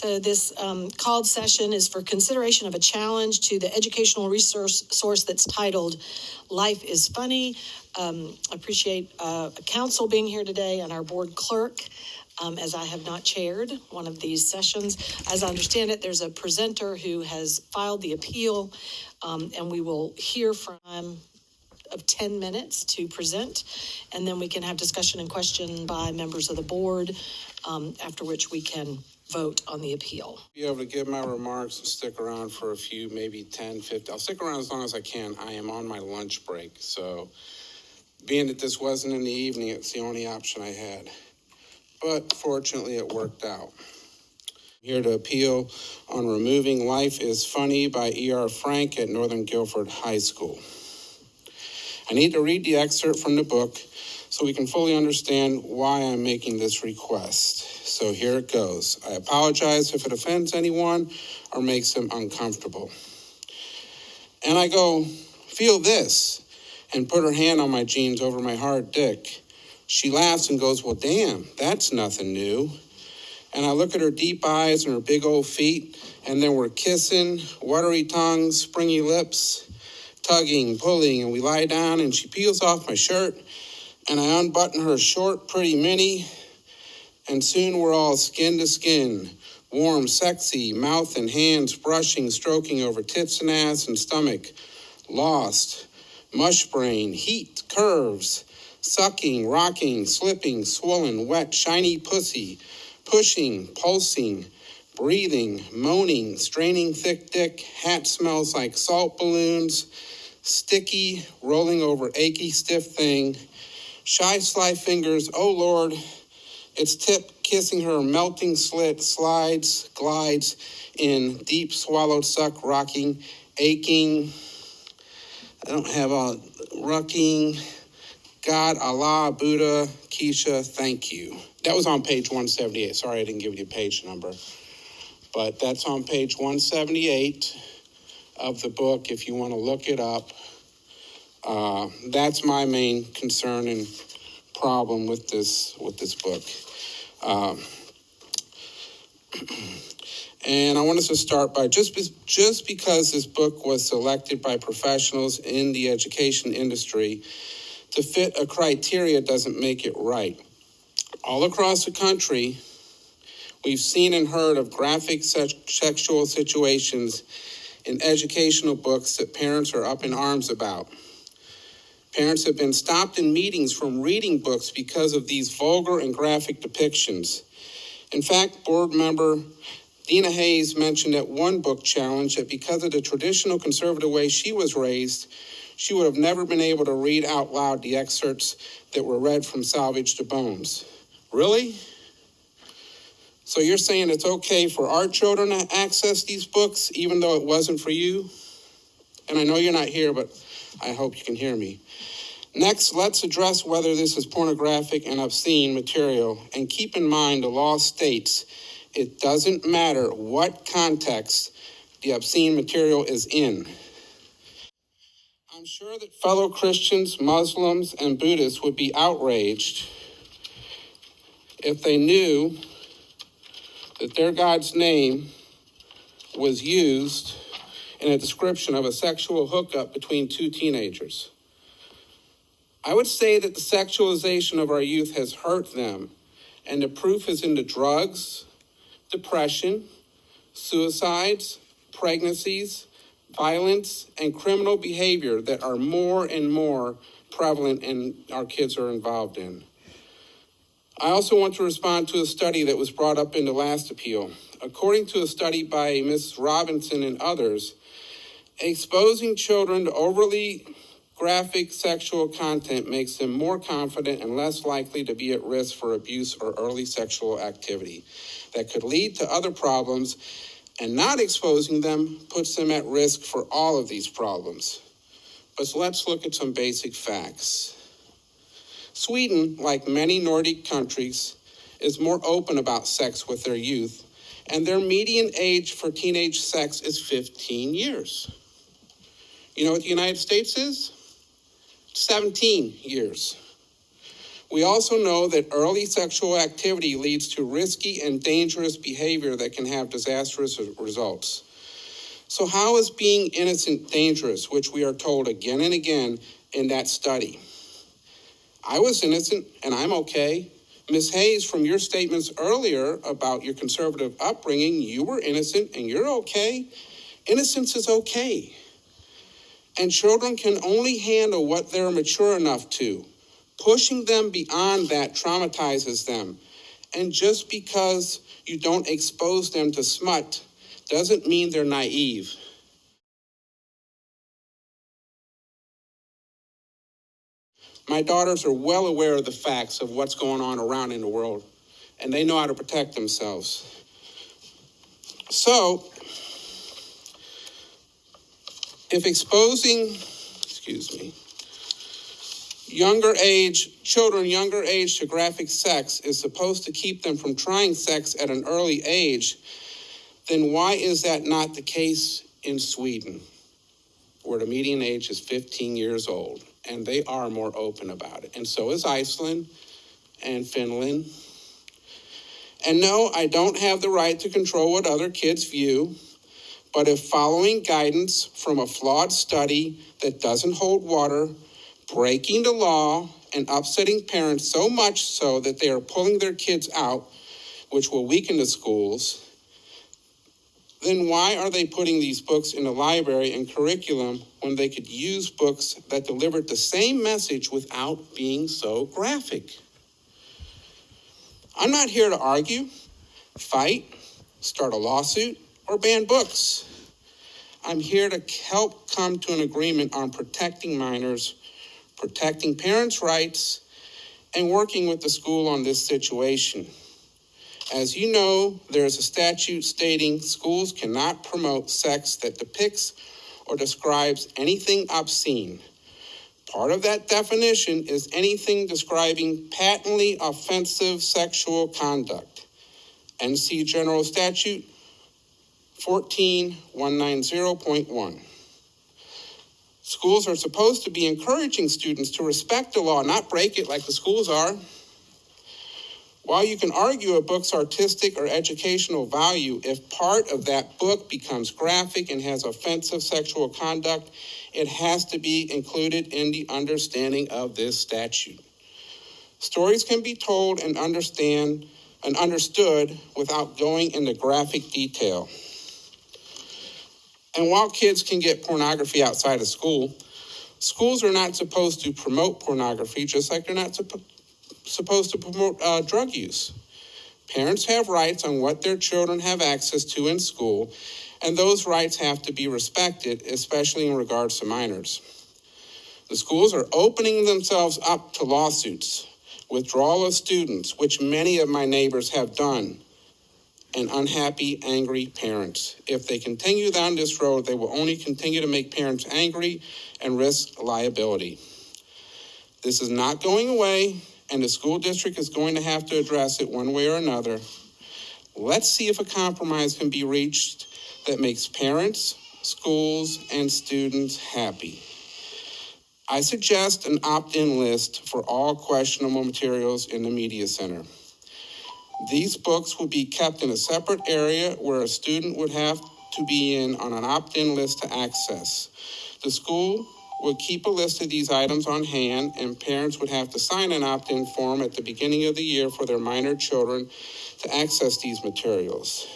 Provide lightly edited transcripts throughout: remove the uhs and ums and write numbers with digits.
So this called session is for consideration of a challenge to the educational resource source that's titled Life is Funny. Appreciate council being here today and our board clerk, as I have not chaired one of these sessions. As I understand it, there's a presenter who has filed the appeal, and we will hear from of 10 minutes to present, and then we can have discussion and question by members of the board, after which we can vote on the appeal. Be able to give my remarks and stick around for a few, maybe 10, 15. I'll stick around as long as I can. I am on my lunch break, so being that this wasn't in the evening, it's the only option I had. But fortunately, it worked out. I'm here to appeal on removing Life is Funny by E.R. Frank at Northern Guilford High School. I need to read the excerpt from the book so we can fully understand why I'm making this request. So here it goes. I apologize if it offends anyone or makes them uncomfortable. And I go, feel this, and put her hand on my jeans over my hard dick. She laughs and goes, well, damn, that's nothing new. And I look at her deep eyes and her big old feet, and then we're kissing, watery tongues, springy lips, tugging, pulling, and we lie down, and she peels off my shirt, and I unbutton her short, pretty mini, and soon we're all skin to skin, warm, sexy, mouth and hands brushing, stroking over tits and ass and stomach, lost, mush brain, heat, curves, sucking, rocking, slipping, swollen, wet, shiny pussy, pushing, pulsing, breathing, moaning, straining thick dick, hat smells like salt balloons, sticky, rolling over achy, stiff thing, shy, sly fingers, oh Lord, its tip kissing her melting slit, slides, glides in deep swallowed suck, rocking, aching, I don't have a rocking, God, Allah, Buddha, Keisha, thank you. That was on page 178. Sorry I didn't give you the page number. But that's on page 178 of the book if you want to look it up. That's my main concern and problem with this book. And I want us to start by just because this book was selected by professionals in the education industry to fit a criteria doesn't make it right. All across the country, we've seen and heard of graphic sexual situations in educational books that parents are up in arms about. Parents have been stopped in meetings from reading books because of these vulgar and graphic depictions. In fact, board member Dina Hayes mentioned at one book challenge that because of the traditional conservative way she was raised, she would have never been able to read out loud the excerpts that were read from Salvage to Bones. Really? So you're saying it's okay for our children to access these books, even though it wasn't for you? And I know you're not here, but I hope you can hear me. Next, let's address whether this is pornographic and obscene material. And keep in mind, the law states it doesn't matter what context the obscene material is in. I'm sure that fellow Christians, Muslims, and Buddhists would be outraged if they knew that their God's name was used in a description of a sexual hookup between two teenagers. I would say that the sexualization of our youth has hurt them, and the proof is in the drugs, depression, suicides, pregnancies, violence, and criminal behavior that are more and more prevalent and our kids are involved in. I also want to respond to a study that was brought up in the last appeal. According to a study by Mrs. Robinson and others, exposing children to overly graphic sexual content makes them more confident and less likely to be at risk for abuse or early sexual activity that could lead to other problems, and not exposing them puts them at risk for all of these problems. But let's look at some basic facts. Sweden, like many Nordic countries, is more open about sex with their youth, and their median age for teenage sex is 15 years. You know what the United States is? 17 years. We also know that early sexual activity leads to risky and dangerous behavior that can have disastrous results. So how is being innocent dangerous, which we are told again and again in that study? I was innocent and I'm okay. Ms. Hayes, from your statements earlier about your conservative upbringing, you were innocent and you're okay. Innocence is okay. And children can only handle what they're mature enough to. Pushing them beyond that traumatizes them. And just because you don't expose them to smut doesn't mean they're naive. My daughters are well aware of the facts of what's going on around in the world, and they know how to protect themselves. So, if exposing, children younger age to graphic sex is supposed to keep them from trying sex at an early age, then why is that not the case in Sweden, where the median age is 15 years old? And they are more open about it. And so is Iceland and Finland. And no, I don't have the right to control what other kids view, but if following guidance from a flawed study that doesn't hold water, breaking the law, and upsetting parents so much so that they are pulling their kids out, which will weaken the schools, then why are they putting these books in the library and curriculum when they could use books that delivered the same message without being so graphic? I'm not here to argue, fight, start a lawsuit, or ban books. I'm here to help come to an agreement on protecting minors, protecting parents' rights, and working with the school on this situation. As you know, there is a statute stating schools cannot promote sex that depicts or describes anything obscene. Part of that definition is anything describing patently offensive sexual conduct. NC General Statute 14190.1. Schools are supposed to be encouraging students to respect the law, not break it like the schools are. While you can argue a book's artistic or educational value, if part of that book becomes graphic and has offensive sexual conduct, it has to be included in the understanding of this statute. Stories can be told and understood without going into graphic detail. And while kids can get pornography outside of school, schools are not supposed to promote pornography, just like they're not supposed to promote drug use. Parents have rights on what their children have access to in school, and those rights have to be respected, especially in regards to minors. The schools are opening themselves up to lawsuits, withdrawal of students, which many of my neighbors have done, and unhappy, angry parents. If they continue down this road, they will only continue to make parents angry and risk liability. This is not going away, and the school district is going to have to address it one way or another. Let's see if a compromise can be reached that makes parents, schools, and students happy. I suggest an opt-in list for all questionable materials in the media center. These books will be kept in a separate area where a student would have to be in on an opt-in list to access. The school would keep a list of these items on hand, and parents would have to sign an opt-in form at the beginning of the year for their minor children to access these materials.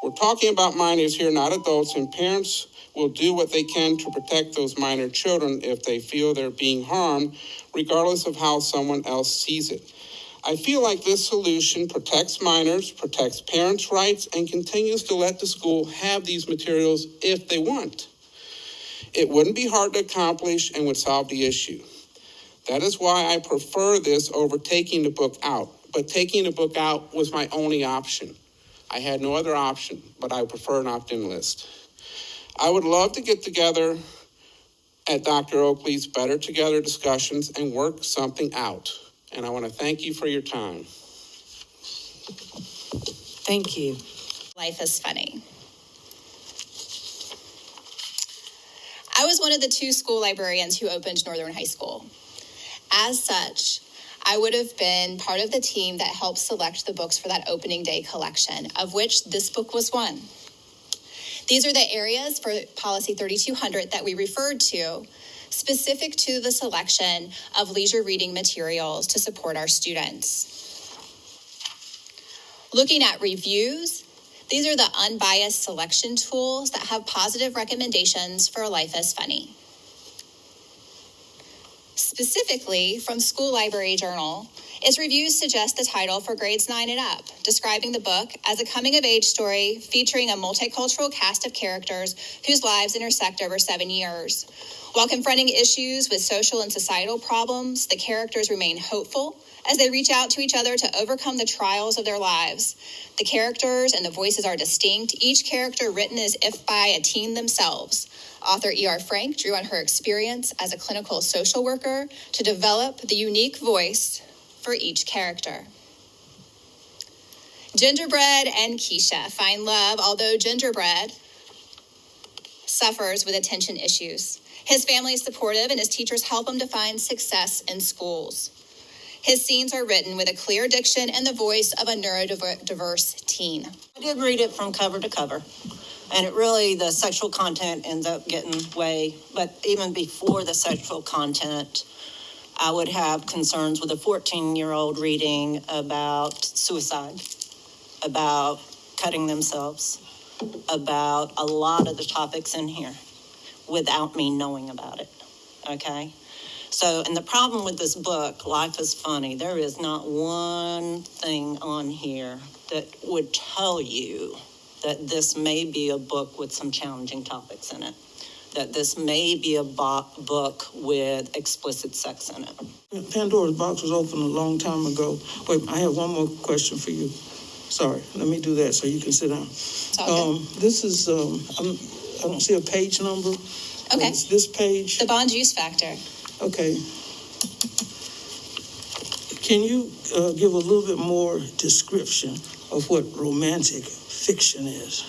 We're talking about minors here, not adults, and parents will do what they can to protect those minor children if they feel they're being harmed, regardless of how someone else sees it. I feel like this solution protects minors, protects parents' rights, and continues to let the school have these materials if they want. It wouldn't be hard to accomplish and would solve the issue. That is why I prefer this over taking the book out. But taking the book out was my only option. I had no other option, but I prefer an opt-in list. I would love to get together at Dr. Oakley's Better Together discussions and work something out. And I want to thank you for your time. Thank you. Life is funny. I was one of the 2 school librarians who opened Northern High School. As such, I would have been part of the team that helped select the books for that opening day collection, of which this book was one. These are the areas for Policy 3200 that we referred to, specific to the selection of leisure reading materials to support our students. Looking at reviews, these are the unbiased selection tools that have positive recommendations for Life is Funny. Specifically, from School Library Journal, its reviews suggest the title for grades 9 and up, describing the book as a coming-of-age story featuring a multicultural cast of characters whose lives intersect over 7 years. While confronting issues with social and societal problems, the characters remain hopeful as they reach out to each other to overcome the trials of their lives. The characters and the voices are distinct, each character written as if by a teen themselves. Author E.R. Frank drew on her experience as a clinical social worker to develop the unique voice for each character. Gingerbread and Keisha find love, although Gingerbread suffers with attention issues. His family is supportive and his teachers help him to find success in schools. His scenes are written with a clear diction and the voice of a neurodiverse teen. I did read it from cover to cover, and it really, the sexual content ends up getting way, but even before the sexual content, I would have concerns with a 14-year-old reading about suicide, about cutting themselves, about a lot of the topics in here without me knowing about it, okay? So, and the problem with this book, Life is Funny, there is not one thing on here that would tell you that this may be a book with some challenging topics in it, that this may be a book with explicit sex in it. Pandora's box was opened a long time ago. Wait, I have one more question for you. Sorry, let me do that so you can sit down. This is, I don't see a page number. Okay. It's this page. The bond use factor. Okay. Can you give a little bit more description of what romantic fiction is?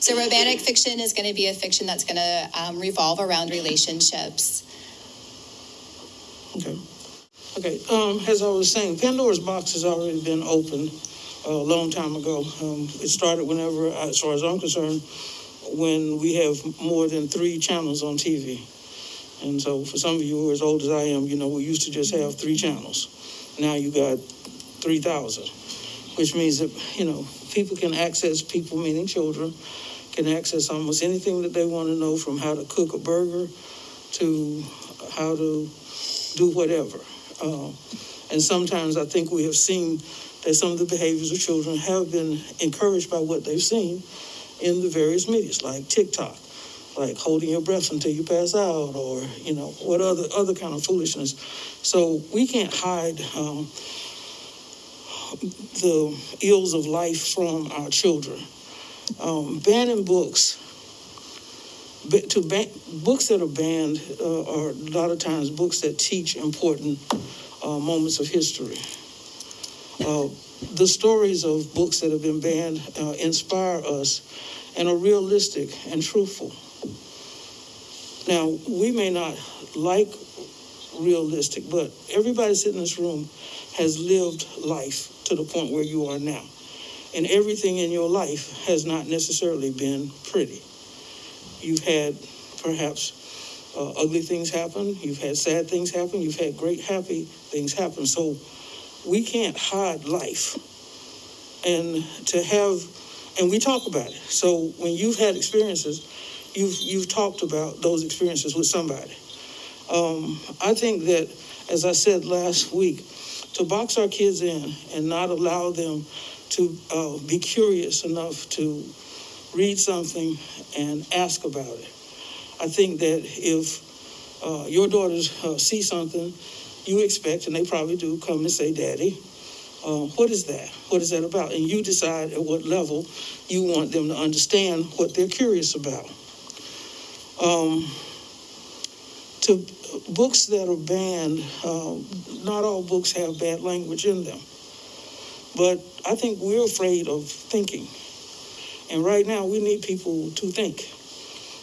So romantic fiction is going to be a fiction that's going to revolve around relationships. Okay. As I was saying, Pandora's box has already been opened a long time ago. It started whenever, as far as I'm concerned, when we have more than 3 channels on TV. And so for some of you who are as old as I am, you know, we used to just have 3 channels. Now you got 3,000, which means that, you know, people can access, people meaning children, can access almost anything that they want to know, from how to cook a burger to how to do whatever. And sometimes I think we have seen that some of the behaviors of children have been encouraged by what they've seen in the various medias, like TikTok, like holding your breath until you pass out, or, you know, what other kind of foolishness. So we can't hide the ills of life from our children. Banning books, books that are banned are a lot of times books that teach important moments of history. The stories of books that have been banned inspire us and are realistic and truthful. Now, we may not like realistic, but everybody sitting in this room has lived life to the point where you are now. And everything in your life has not necessarily been pretty. You've had perhaps ugly things happen. You've had sad things happen. You've had great happy things happen. So we can't hide life. And we talk about it. So when you've had experiences, you've talked about those experiences with somebody. I think that, as I said last week, to box our kids in and not allow them to be curious enough to read something and ask about it. I think that if your daughters see something, you expect, and they probably do, come and say, Daddy, what is that? What is that about? And you decide at what level you want them to understand what they're curious about. To books that are banned, not all books have bad language in them. But I think we're afraid of thinking. And right now we need people to think.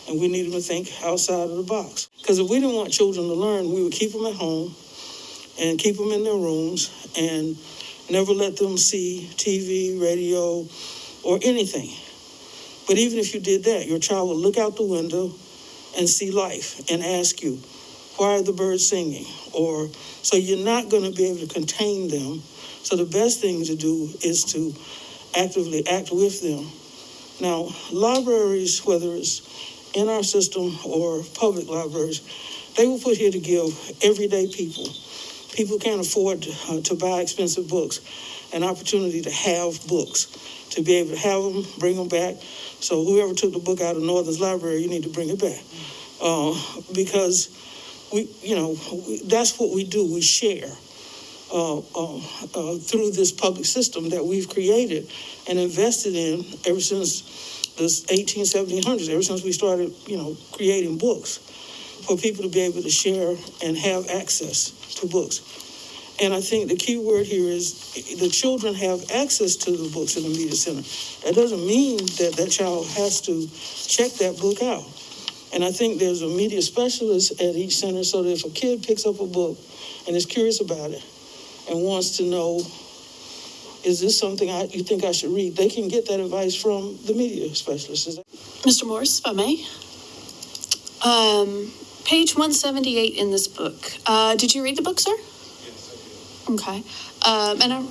And we need them to think outside of the box. Because if we didn't want children to learn, we would keep them at home and keep them in their rooms and never let them see TV, radio, or anything. But even if you did that, your child will look out the window and see life and ask you, why are the birds singing? Or, so you're not going to be able to contain them. So the best thing to do is to actively act with them. Now, libraries, whether it's in our system or public libraries, they were put here to give everyday people who can't afford to buy expensive books an opportunity to have books, to be able to have them, bring them back. So whoever took the book out of Northern's library, you need to bring it back. Because that's what we do. We share through this public system that we've created and invested in ever since the 1700s, ever since we started, creating books for people to be able to share and have access to books. And I think the key word here is the children have access to the books in the media center. That doesn't mean that that child has to check that book out. And I think there's a media specialist at each center so that if a kid picks up a book and is curious about it and wants to know, is this something you think I should read, they can get that advice from the media specialist. Mr. Morris, if I may. Page 178 in this book. Did you read the book, sir? Yes, I did. Okay. I bought a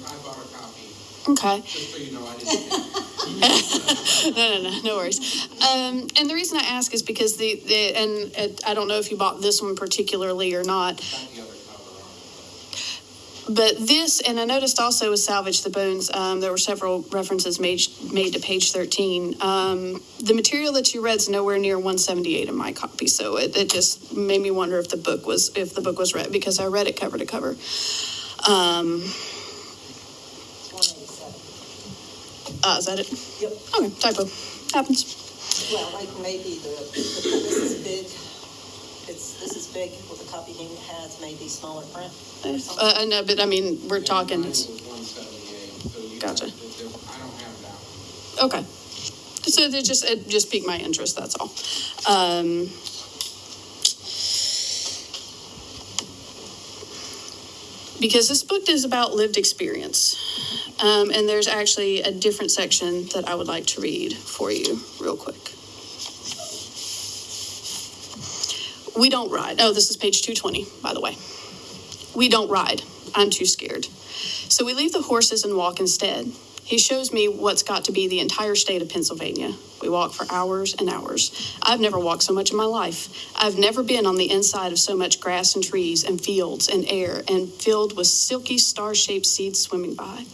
copy. Okay. Just so you know, I didn't. No worries. And the reason I ask is because I don't know if you bought this one particularly or not. But this, and I noticed also with Salvage the Bones, there were several references made to page 13. The material that you read is nowhere near 178 in my copy, so it just made me wonder if the book was read, because I read it cover to cover. 187. Is that it? Yep. Okay, typo. Happens. Well, like maybe this is big. This is big. What the copy he has maybe smaller print. No, but I mean, we're talking. Mine was 178, so you Gotcha. I don't have that one. Okay. So it just piqued my interest, that's all. Because this book is about lived experience. And there's actually a different section that I would like to read for you real quick. We don't ride. Oh, this is page 220, by the way. We don't ride. I'm too scared. So we leave the horses and walk instead. He shows me what's got to be the entire state of Pennsylvania. We walk for hours and hours. I've never walked so much in my life. I've never been on the inside of so much grass and trees and fields and air and filled with silky star-shaped seeds swimming by.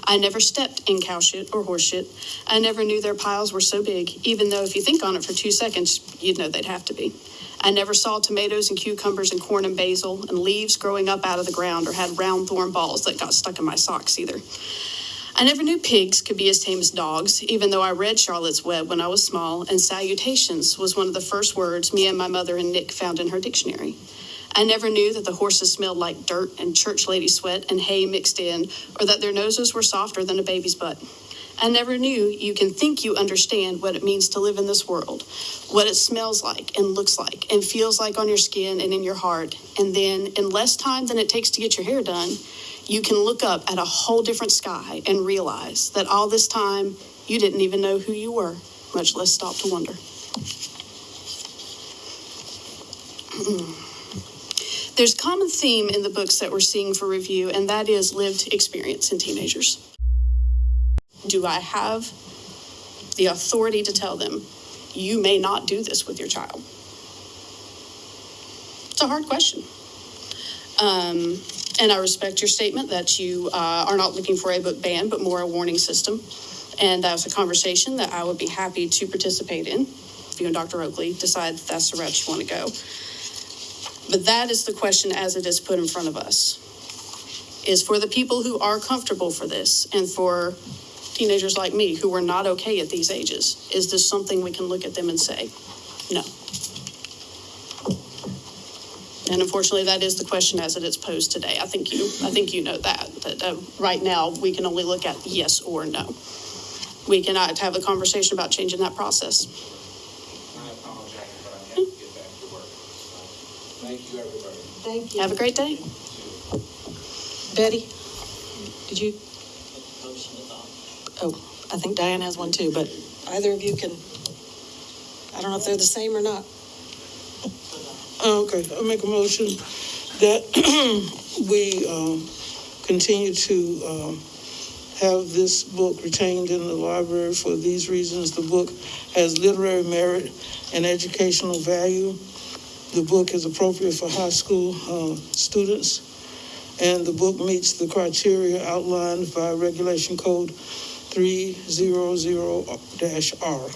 I never stepped in cow shit or horse shit. I never knew their piles were so big, even though if you think on it for 2 seconds, you'd know they'd have to be. I never saw tomatoes and cucumbers and corn and basil and leaves growing up out of the ground or had round thorn balls that got stuck in my socks either. I never knew pigs could be as tame as dogs, even though I read Charlotte's Web when I was small, and salutations was one of the first words me and my mother and Nick found in her dictionary. I never knew that the horses smelled like dirt and church lady sweat and hay mixed in, or that their noses were softer than a baby's butt. I never knew you can think you understand what it means to live in this world, what it smells like and looks like and feels like on your skin and in your heart. And then, in less time than it takes to get your hair done, you can look up at a whole different sky and realize that all this time you didn't even know who you were, much less stop to wonder. There's a common theme in the books that we're seeing for review, and that is lived experience in teenagers. Do I have the authority to tell them, you may not do this with your child? It's a hard question. And I respect your statement that you are not looking for a book ban, but more a warning system. And that was a conversation that I would be happy to participate in if you and Dr. Oakley decide that's the route you want to go. But that is the question as it is put in front of us, is for the people who are comfortable for this and for teenagers like me who were not okay at these ages, is this something we can look at them and say, no? And unfortunately, that is the question as it is posed today. I think you know that right now we can only look at yes or no. We cannot have a conversation about changing that process. I apologize, but I have to get back to work. So, thank you, everybody. Thank you. Have a great day. You too. Betty, did you? Oh, I think Diane has one too, but either of you can, I don't know if they're the same or not. Okay, I make a motion that we continue to have this book retained in the library for these reasons. The book has literary merit and educational value. The book is appropriate for high school students, and the book meets the criteria outlined by Regulation Code 300-R.